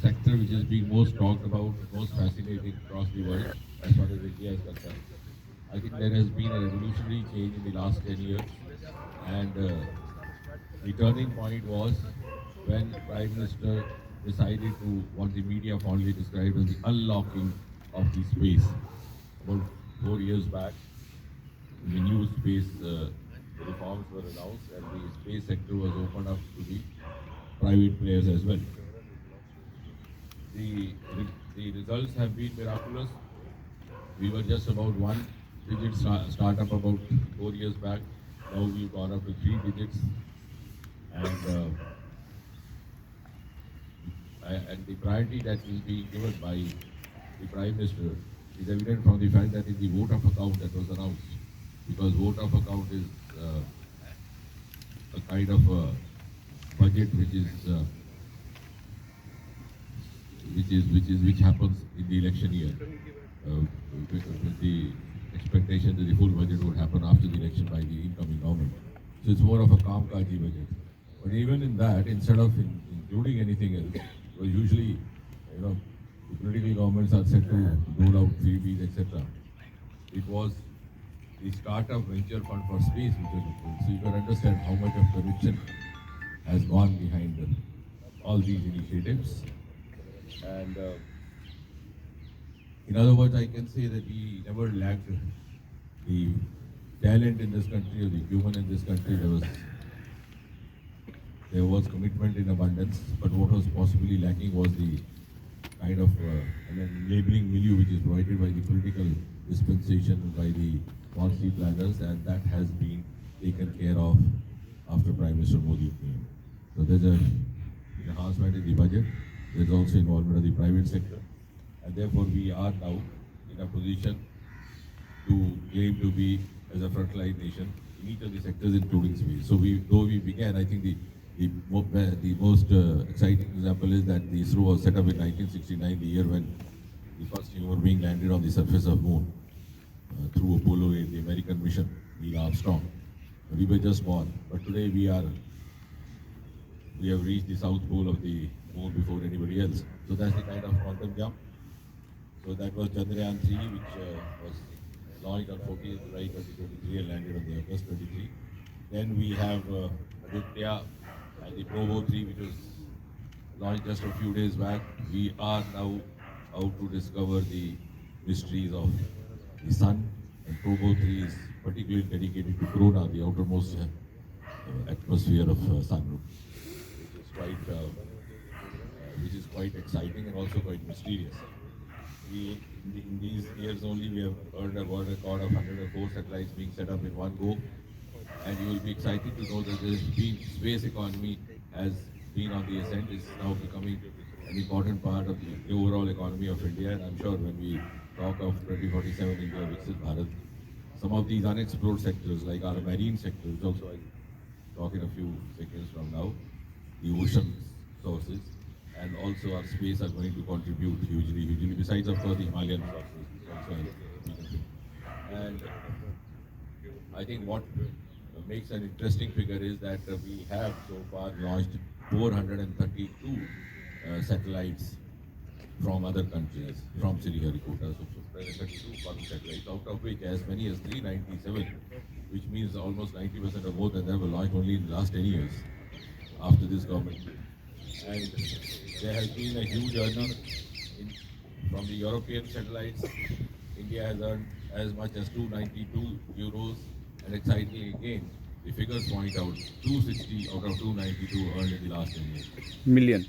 sector which is being most talked about, most fascinating across the world as far as India is concerned. I think there has been a revolutionary change in the last 10 years, and the turning point was when Prime Minister decided to what the media fondly described as the unlocking of the space. About 4 years back, the new space reforms were announced, and the space sector was opened up to the private players as well. The results have been miraculous. We were just about one digit startup about 4 years back. Now we've gone up to 3 digits, and and the priority that is being given by the Prime Minister is evident from the fact that in the vote of account that was announced, because vote of account is a kind of a budget which happens in the election year, with the expectation that the full budget would happen after the election by the incoming government. So it's more of a Kamkaji budget. But even in that, instead of including anything else, well, usually, the political governments are set to dole out freebies, etc. It was the startup venture fund for space which was included. So you can understand how much of conviction has gone behind all these initiatives. And in other words, I can say that we never lacked the talent in this country or the human in this country. There was commitment in abundance, but what was possibly lacking was the kind of an enabling milieu which is provided by the political dispensation by the policy planners, and that has been taken care of after Prime Minister Modi came. So there's an enhancement in the budget. There's also involvement of the private sector, and therefore we are now in a position to claim to be as a frontline nation in each of the sectors, including space. So though we began, I think the most exciting example is that the ISRO was set up in 1969, the year when the first human being landed on the surface of Moon through Apollo 8, the American mission, Neil Armstrong. We were just born, but today we have reached the south pole of the moon before anybody else. So that's the kind of quantum jump. So that was Chandrayaan 3, which was launched on 14th July 2023 and landed on the August 23. Then we have Aditya and the Provo 3, which was launched just a few days back. We are now out to discover the mysteries of the sun, and Provo 3 is particularly dedicated to Corona, the outermost atmosphere of sun, which is quite exciting and also quite mysterious. In these years only, we have earned a world record of 104 satellites being set up in one go, and you will be excited to know that the space economy has been on the ascent. It's now becoming an important part of the overall economy of India, and I'm sure when we talk of 2047 India Viksit Bharat, some of these unexplored sectors like our marine sector, which also I'll talk in a few seconds from now, the ocean sources, and also our space are going to contribute hugely, besides of course the Himalayan sources, also. And I think what makes an interesting figure is that we have so far launched 432 satellites from other countries, from Sriharikota. So 32 foreign satellites, out of which as many as 397, which means almost 90% or more than them were launched only in the last 10 years after this government. And there has been a huge earning from the European satellites. India has earned as much as 292 euros, and excitingly again, the figures point out 260 out of 292 earned in the last 10 years. Million.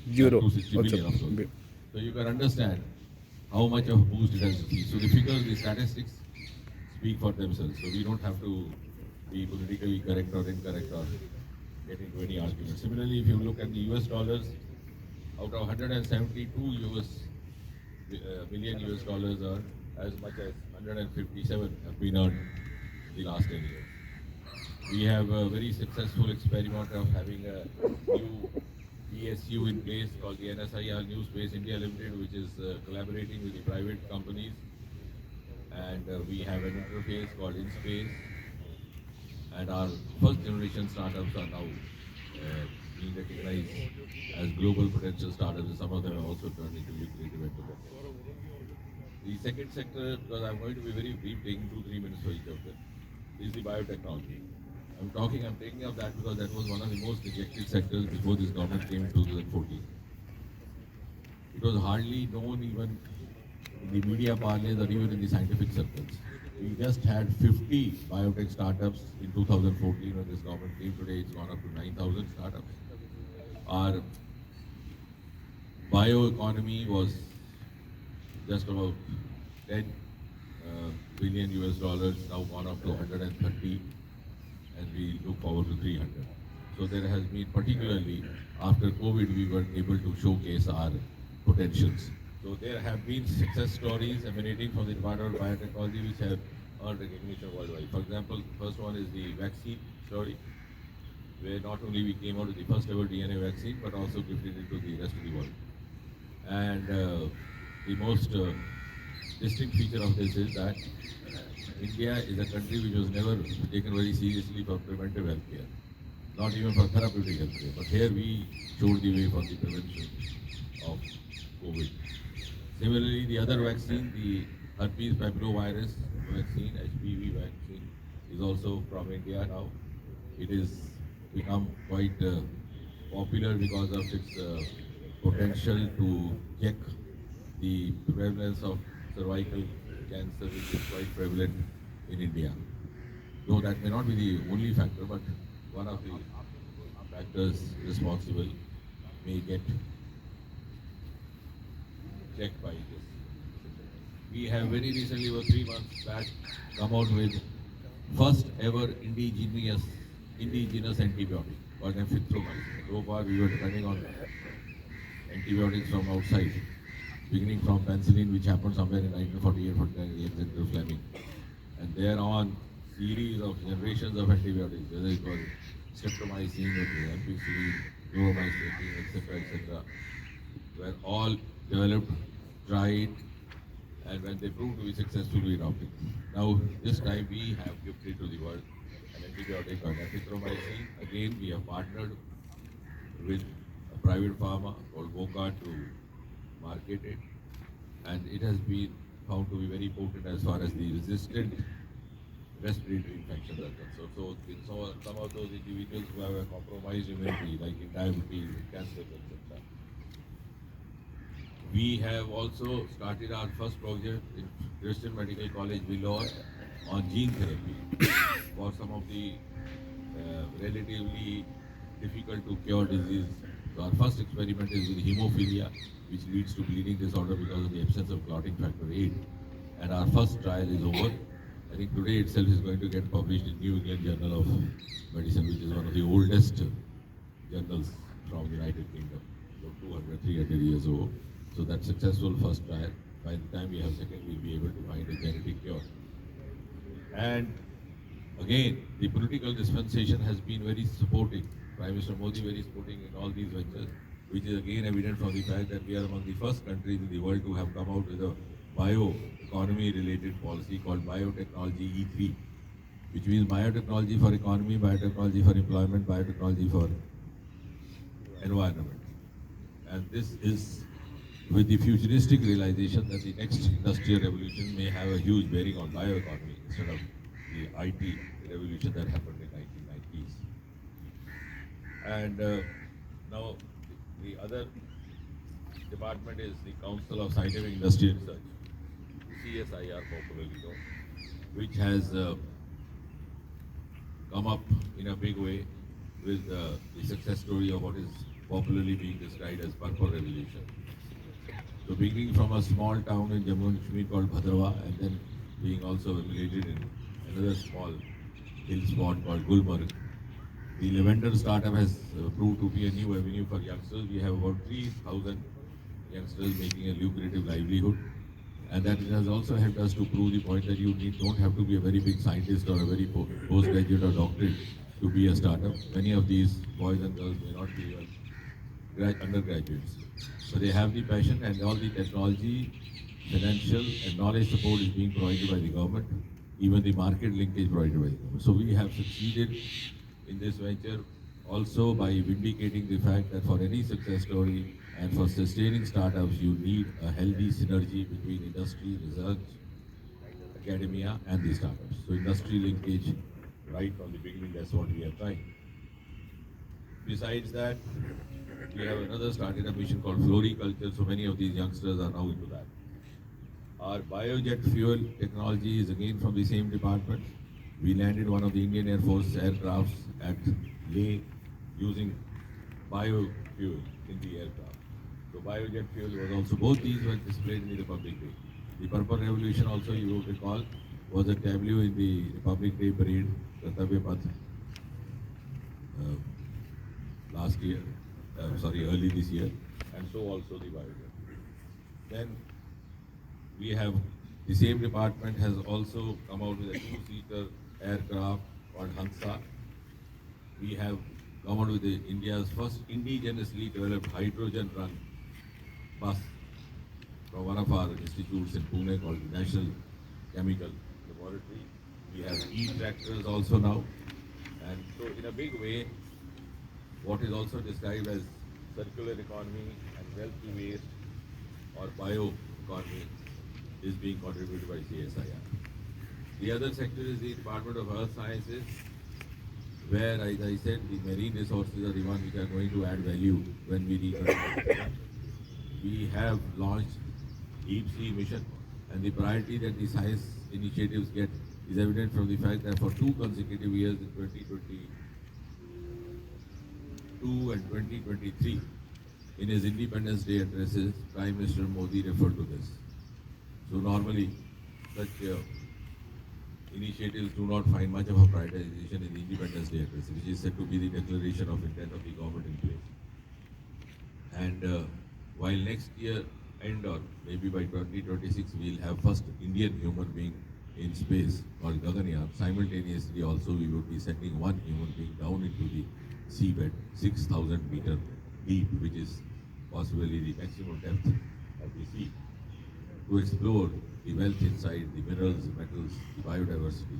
Euro. 260 million, of course. So you can understand how much of a boost it has received. So the figures, the statistics speak for themselves. So we don't have to be politically correct or incorrect or get into any argument. Similarly, if you look at the US dollars, out of 172 million US dollars earned, as much as 157 have been earned in the last 10 years. We have a very successful experiment of having a new PSU in place called the NSIR New Space India Limited, which is collaborating with the private companies. And we have an interface called InSpace. And our first generation startups are now being recognized as global potential startups, and some of them have also turned into lucrative enterprises. The second sector, because I'm going to be very brief, taking 2-3 minutes for each of them, is the biotechnology. I'm taking up that because that was one of the most neglected sectors before this government came in 2014. It was hardly known even in the media parlance or even in the scientific circles. We just had 50 biotech startups in 2014 when this government came. Today it's gone up to 9,000 startups. Our bioeconomy was just about 10 billion US dollars, now gone up to 130, and we look forward to 300. So there has been, particularly after COVID, we were able to showcase our potentials. So there have been success stories emanating from the Department of Biotechnology which have earned recognition worldwide. For example, the first one is the vaccine story, where not only we came out with the first ever DNA vaccine, but also gifted it to the rest of the world. And the most distinct feature of this is that India is a country which was never taken very seriously for preventive healthcare, not even for therapeutic healthcare. But here we showed the way for the prevention of COVID. Similarly, the other vaccine, the herpes papillomavirus vaccine, HPV vaccine, is also from India now. It is become quite popular because of its potential to check the prevalence of cervical cancer, which is quite prevalent in India. Though that may not be the only factor, but one of the factors responsible may get checked by this. We have very recently, about 3 months back, come out with first ever indigenous antibiotic called amphitromycin. So far, we were depending on antibiotics from outside, beginning from penicillin, which happened somewhere in 1948, 49, Alexander Fleming, and thereon series of generations of antibiotics, whether it was streptomycin, ampicillin, chloromycin, etc., were all developed, tried, and when they proved to be successfully adopted. Now, this time we have gifted to the world an antibiotic called azithromycin. Again, we have partnered with a private pharma called Boca to market it, and it has been found to be very potent as far as the resistant respiratory infections are concerned. So, in some of those individuals who have a compromised immunity, like in diabetes, cancer, etc. We have also started our first project in Christian Medical College, Vellore, on gene therapy for some of the relatively difficult to cure disease. So our first experiment is with hemophilia, which leads to bleeding disorder because of the absence of clotting factor 8. And our first trial is over. I think today itself is going to get published in New England Journal of Medicine, which is one of the oldest journals from the United Kingdom, about 200, 300 years old. So that successful first trial, by the time we have second, we'll be able to find a genetic cure. And again, the political dispensation has been very supportive. Prime Minister Modi very supporting in all these ventures, which is again evident from the fact that we are among the first countries in the world to have come out with a bioeconomy related policy called Biotechnology E3, which means biotechnology for economy, biotechnology for employment, biotechnology for environment. And this is with the futuristic realization that the next industrial revolution may have a huge bearing on bioeconomy instead of the IT revolution that happened in 1990s. And now the other department is the Council of Scientific Industrial Research, CSIR popularly known, which has come up in a big way with the success story of what is popularly being described as Purple Revolution. So beginning from a small town in Jammu and Kashmir called Bhadrawa, and then being also affiliated in another small hill spot called Gulmarg, the Lavender startup has proved to be a new avenue for youngsters. We have about 3,000 youngsters making a lucrative livelihood, and that it has also helped us to prove the point that you don't have to be a very big scientist or a very postgraduate or doctorate to be a startup. Many of these boys and girls may not be undergraduates. So they have the passion, and all the technology, financial and knowledge support is being provided by the government, even the market linkage provided by the government. So we have succeeded in this venture also by vindicating the fact that for any success story and for sustaining startups, you need a healthy synergy between industry, research, academia, and the startups. So industry linkage, right from the beginning, that's what we are trying. Besides that, we have another started a mission called Floriculture, so many of these youngsters are now into that. Our biojet fuel technology is again from the same department. We landed one of the Indian Air Force aircrafts at Leh using biofuel in the aircraft. So biojet fuel was also, both these were displayed in the Republic Day. The Purple Revolution also, you will recall, was a tableau in the Republic Day parade, Kartavya Path, last year, early this year, and so also the biojet. Then we have, the same department has also come out with a two-seater aircraft called Hansa. We have come out with India's first indigenously developed hydrogen-run bus from one of our institutes in Pune called the National Chemical Laboratory. We have e-tractors also now. And so in a big way, what is also described as circular economy and wealth to waste or bioeconomy is being contributed by CSIR. The other sector is the Department of Earth Sciences, where, as I said, the marine resources are the ones which are going to add value when we reach. We have launched Deep Sea Mission, and the priority that the science initiatives get is evident from the fact that for 2 consecutive years in 2022 and 2023, in his Independence Day addresses, Prime Minister Modi referred to this. So normally, such initiatives do not find much of a prioritization in the Independence Day address, which is said to be the declaration of intent of the government in place. And while next year end or maybe by 2026 we'll have first Indian human being in space called Gaganyaan, simultaneously also we would be sending one human being down into the seabed, 6,000 meter deep, which is possibly the maximum depth of the sea, to explore the wealth inside, the minerals, metals, the biodiversity,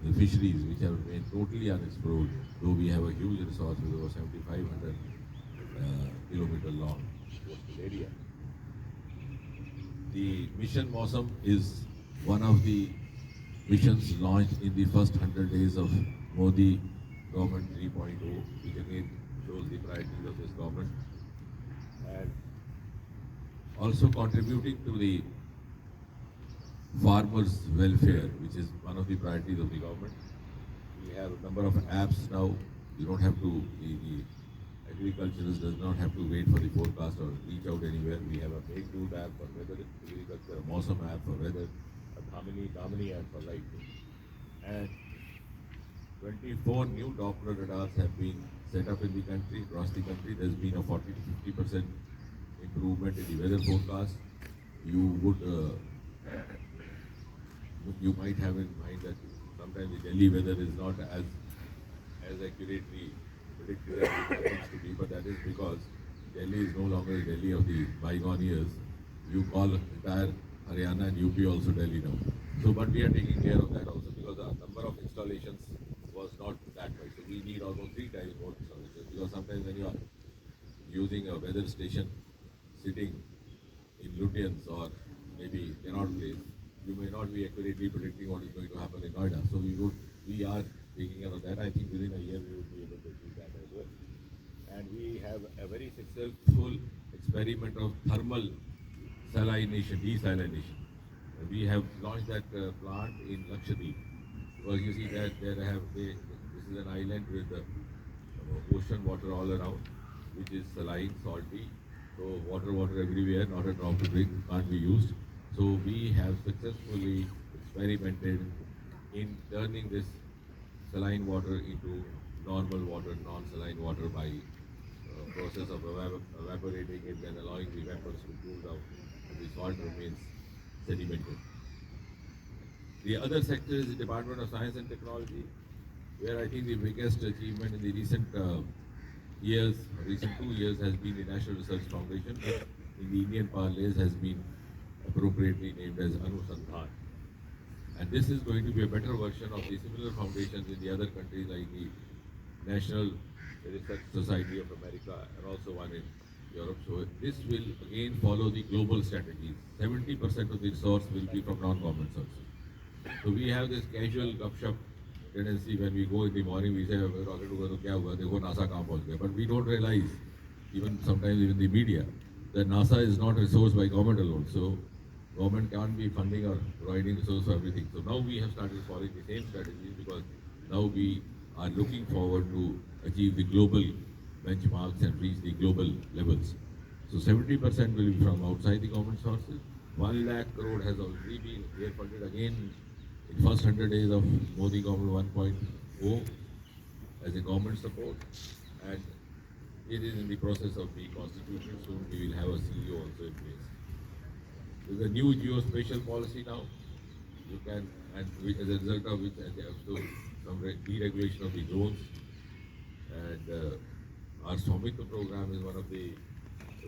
the fisheries which have been totally unexplored, though we have a huge resource with over 7,500 kilometer long coastal area. The mission Mosam is one of the missions launched in the first 100 days of Modi government 3.0, which again shows the priorities of this government, and also contributing to the farmers' welfare, which is one of the priorities of the government. We have a number of apps now. You don't have to, the agriculturist does not have to wait for the forecast or reach out anywhere. We have a Meghdut app for weather agriculture, a Mosam app for weather, a Damini app for lightning. And 24 new Doppler radars have been set up in the country, across the country. There's been a 40 to 50% improvement in the weather forecast. You might have in mind that sometimes the Delhi weather is not as accurately predicted as it happens to be, but that is because Delhi is no longer the Delhi of the bygone years. You call entire Haryana and UP also Delhi now. So, but we are taking care of that also because the number of installations was not that much. So we need almost 3 times more installations because sometimes when you are using a weather station sitting in Lutyens or maybe Connaught Place, you may not be accurately predicting what is going to happen in Noida. So we are taking care of that. I think within a year we will be able to do that as well. And we have a very successful experiment of thermal desalination. We have launched that plant in Lakshadweep because you see that this is an island with ocean water all around, which is saline, salty. So water everywhere, not a drop to drink, can't be used. So we have successfully experimented in turning this saline water into normal water, non-saline water by process of evaporating it and allowing the vapors to cool down and the salt remains sedimented. The other sector is the Department of Science and Technology, where I think the biggest achievement in the recent 2 years has been the National Research Foundation, which in the Indian parlance has been appropriately named as Anusandhan. And this is going to be a better version of the similar foundations in the other countries like the National the Research Society of America, and also one in Europe. So this will again follow the global strategies. 70% of the resource will be from non-government sources. So we have this casual gupshup tendency when we go in the morning, we say, rocket हुआ तो क्या हुआ, देखो NASA कहाँ पहुँच गया. But we don't realize, even sometimes even the media, that NASA is not resourced by government alone. So government can't be funding or providing resources for everything. So now we have started following the same strategies because now we are looking forward to achieve the global benchmarks and reach the global levels. So 70% will be from outside the government sources. 1 lakh crore has already been air funded again in first 100 days of Modi government 1.0 as a government support, and it is in the process of being constituted. Soon we will have a CEO also in place. There's a new geospatial policy now. You can, and as a result of which, there also some deregulation of the zones. And our Swamitra program is one of the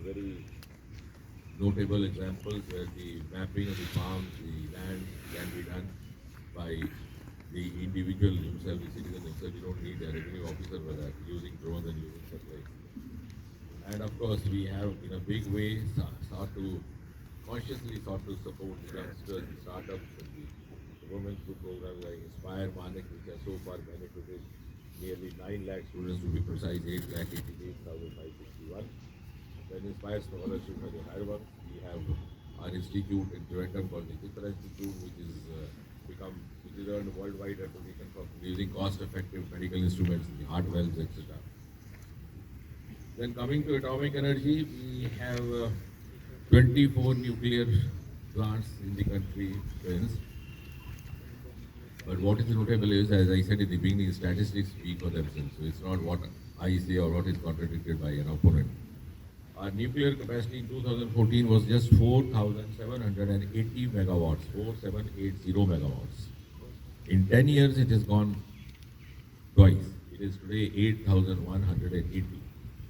very notable examples where the mapping of the farms, the land can be done by the individual himself, the citizen himself. You don't need a revenue officer for that, using drones and using satellites. And of course, we have in a big way consciously sought to support the youngsters, the startups, and the women through programs like Inspire Manik, which has so far benefited nearly 9 lakh students, to be precise, 8,88,561. Then Inspire Scholarship for the higher ones. We have our institute in Trivandrum called the Chitra Institute, which is earned worldwide recognition for producing cost-effective medical instruments, the heart valves, etc. Then coming to atomic energy, we have 24 nuclear plants in the country. But what is notable is, as I said in the beginning, statistics speak for themselves. So it's not what I say or what is contradicted by an opponent. Our nuclear capacity in 2014 was just 4,780 megawatts, 4780 megawatts. In 10 years, it has gone twice. It is today 8,180.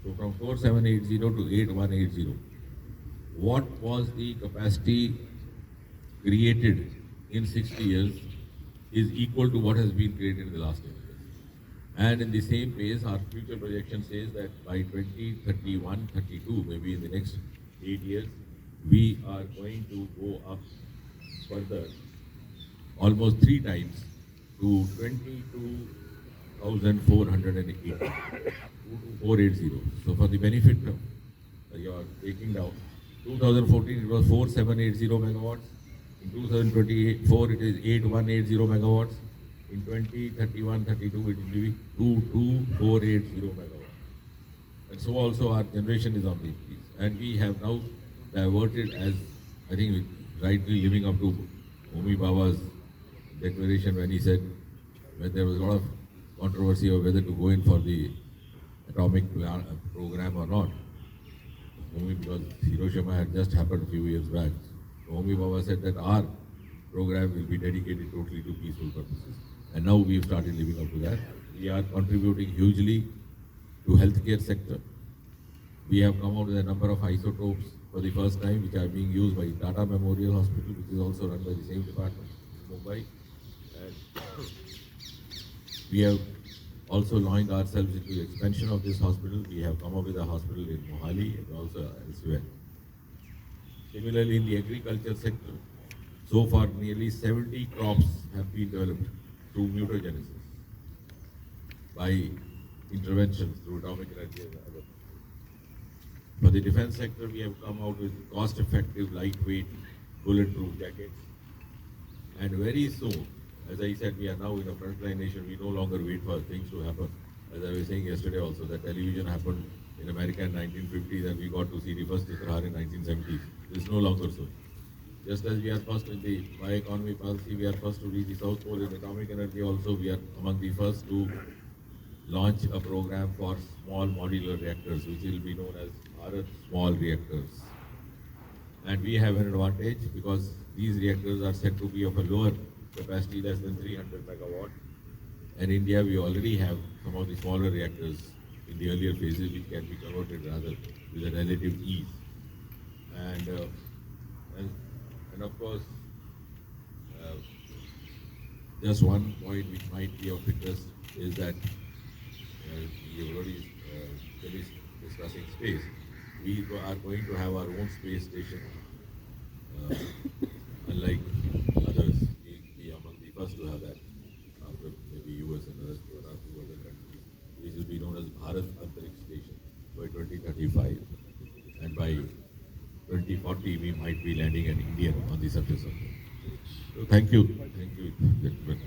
So from 4780 to 8180. What was the capacity created in 60 years is equal to what has been created in the last 10 years. And in the same pace, our future projection says that by 2031, 32, maybe in the next 8 years, we are going to go up further, almost 3 times, to 22,480, 480. So for the benefit of you are taking down, 2014 it was 4780 megawatts. In 2024 it is 8180 megawatts. In 2031-32 it will be 22480 megawatts. And so also our generation is on the increase. And we have now diverted, as I think rightly living up to Homi Baba's declaration when he said, when there was a lot of controversy of whether to go in for the atomic program or not. Homi, because Hiroshima had just happened a few years back. So Homi Baba said that our program will be dedicated totally to peaceful purposes. And now we have started living up to that. We are contributing hugely to healthcare sector. We have come out with a number of isotopes for the first time, which are being used by Tata Memorial Hospital, which is also run by the same department in Mumbai. And we have also launched ourselves into the expansion of this hospital. We have come up with a hospital in Mohali and also elsewhere. Similarly, in the agriculture sector, so far nearly 70 crops have been developed through mutagenesis by interventions through atomic energy and other. For the defense sector, we have come out with cost-effective, lightweight, bulletproof jackets. And very soon, as I said, we are now in a frontline nation. We no longer wait for things to happen. As I was saying yesterday also, that television happened in America in 1950s and we got to see the first Chitrahar in 1970s. It's no longer so. Just as we are first in the bioeconomy policy, we are first to reach the South Pole in atomic energy also. We are among the first to launch a program for small modular reactors, which will be known as Bharat Small Reactors. And we have an advantage because these reactors are said to be of a lower capacity, less than 300 megawatt. And in India, we already have some of the smaller reactors in the earlier phases, which can be converted rather with a relative ease. And of course, just one point which might be of interest is that we already finished discussing space. We are going to have our own space station. Uh, Unlike others, we are among the first to have that. After maybe US and others, one or two other countries. This will be known as Bharat Antariksh Station by 2035. And by 2040, we might be landing an Indian on the surface of it. So thank you, gentlemen.